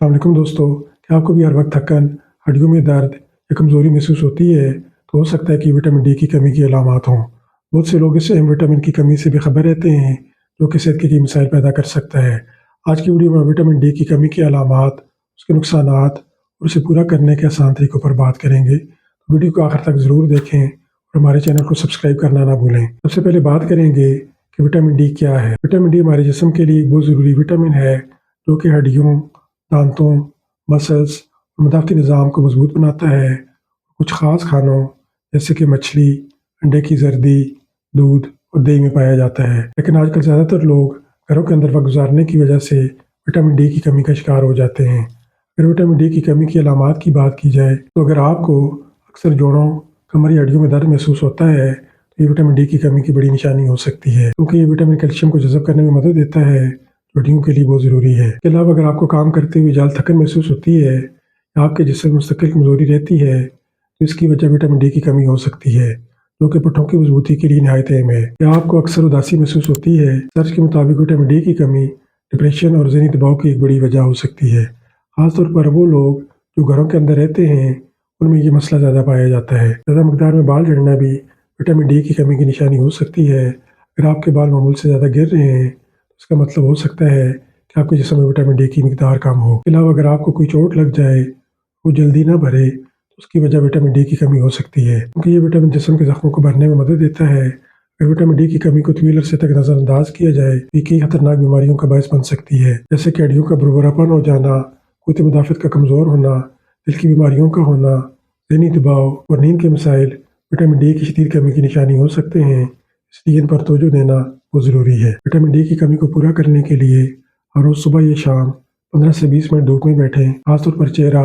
अस्सलाम वालेकुम दोस्तों, क्या आपको भी हर वक्त थकन, हड्डियों में दर्द या कमज़ोरी महसूस होती है? तो हो सकता है कि विटामिन डी की कमी की अलामात हों। बहुत से लोग इस अहम विटामिन की कमी से बेखबर रहते हैं, जो कि सेहत के कई मसाइल पैदा कर सकता है। आज की वीडियो में विटामिन डी की कमी के अलामात, उसके नुकसानात और उसे पूरा करने के आसान तरीकों पर बात करेंगे। तो वीडियो को आखिर तक ज़रूर देखें और हमारे चैनल को सब्सक्राइब करना ना भूलें। सबसे पहले बात करेंगे कि विटामिन डी क्या है। विटामिन डी हमारे जिस्म के लिए एक बहुत ज़रूरी विटामिन है, जो कि हड्डियों, दांतों, मसल्स और मदाफ़ती निज़ाम को मज़बूत बनाता है। कुछ ख़ास खानों जैसे कि मछली, अंडे की जर्दी, दूध और दही में पाया जाता है। लेकिन आजकल ज़्यादातर लोग घरों के अंदर वक्त गुजारने की वजह से विटामिन डी की कमी का शिकार हो जाते हैं। अगर विटामिन डी की कमी की अलामात की बात की जाए, तो अगर आपको अक्सर जोड़ों, कमर या हड्डियों में दर्द महसूस होता है, तो ये विटामिन डी की कमी की बड़ी निशानी हो सकती है, क्योंकि ये विटामिन कैल्शियम को जज़ब करने में मदद देता है, जो हड्डियों के लिए बहुत ज़रूरी है। इसके अलावा अगर आपको काम करते हुए ज़्यादा थकन महसूस होती है या आपके जिस्म में मुस्तकिल कमज़ोरी रहती है, तो इसकी वजह विटामिन डी की कमी हो सकती है, जो कि पुट्ठों की मजबूती के लिए नहायत अहम है। या आपको अक्सर उदासी महसूस होती है? रिसर्च के मुताबिक विटामिन डी की कमी डिप्रेशन और ज़हनी दबाव की एक बड़ी वजह हो सकती है। खासतौर पर वो लोग जो घरों के अंदर रहते हैं, उनमें ये मसला ज़्यादा पाया जाता है। ज़्यादा मकदार में बाल झड़ना भी विटामिन डी की कमी की निशानी हो सकती है। अगर आपके बाल मामूल से ज़्यादा गिर रहे हैं, तो इसका मतलब हो सकता है कि आपके जिस्म में विटामिन डी की मिकदार कम हो। इसके अलावा अगर आपको कोई चोट लग जाए, वो जल्दी ना भरे, तो उसकी वजह विटामिन डी की कमी हो सकती है, क्योंकि ये विटामिन जिस्म के ज़ख्मों को भरने में मदद देता है। अगर विटामिन डी की कमी को तवील अरसे तक नज़रअंदाज किया जाए, तो ये कई खतरनाक बीमारियों का बायस बन सकती है, जैसे कि हड्डियों का भुरभुरापन हो जाना, क़ुव्वत मुदाफ़त का कमज़ोर होना, दिल की बीमारियों का होना, ज़हनी दबाव और नींद के मसाइल विटामिन डी की शदीद कमी की निशानी हो सकते हैं। इसलिए इन पर तवज्जो देना बहुत ज़रूरी है। विटामिन डी की कमी को पूरा करने के लिए हर रोज़ सुबह या शाम 15 से 20 मिनट धूप में बैठें। खासतौर पर चेहरा,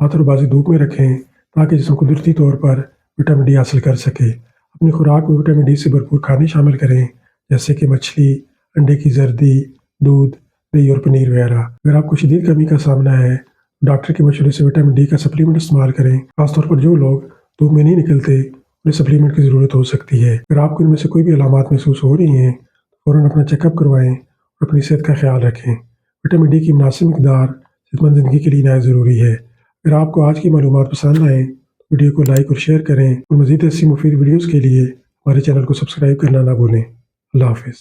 हाथ और बाजू धूप में रखें, ताकि जिस्म कुदरती तौर पर विटामिन डी हासिल कर सके। अपनी खुराक में विटामिन डी से भरपूर खाने शामिल करें, जैसे कि मछली, अंडे की जर्दी, दूध, दही और पनीर वगैरह। अगर आपको शदीद कमी का सामना है, डॉक्टर के मशवरे से विटामिन डी का सप्लीमेंट इस्तेमाल करें। खासतौर पर जो लोग धूप में नहीं निकलते, उन्हें सप्लीमेंट की ज़रूरत हो सकती है। अगर आपको इनमें से कोई भी अलामात महसूस हो रही हैं, तो फ़ौरन अपना चेकअप करवाएं और अपनी सेहत का ख्याल रखें। विटामिन डी की मुनासिब मिकदार सेहतमंद ज़िंदगी के लिए नहायत ज़रूरी है। अगर आपको आज की मालूमात पसंद आएँ, तो वीडियो को लाइक और शेयर करें और मज़ीद ऐसी मुफीद वीडियोज़ के लिए हमारे चैनल को सब्सक्राइब करना ना भूलें। अल्लाह हाफ़िज़।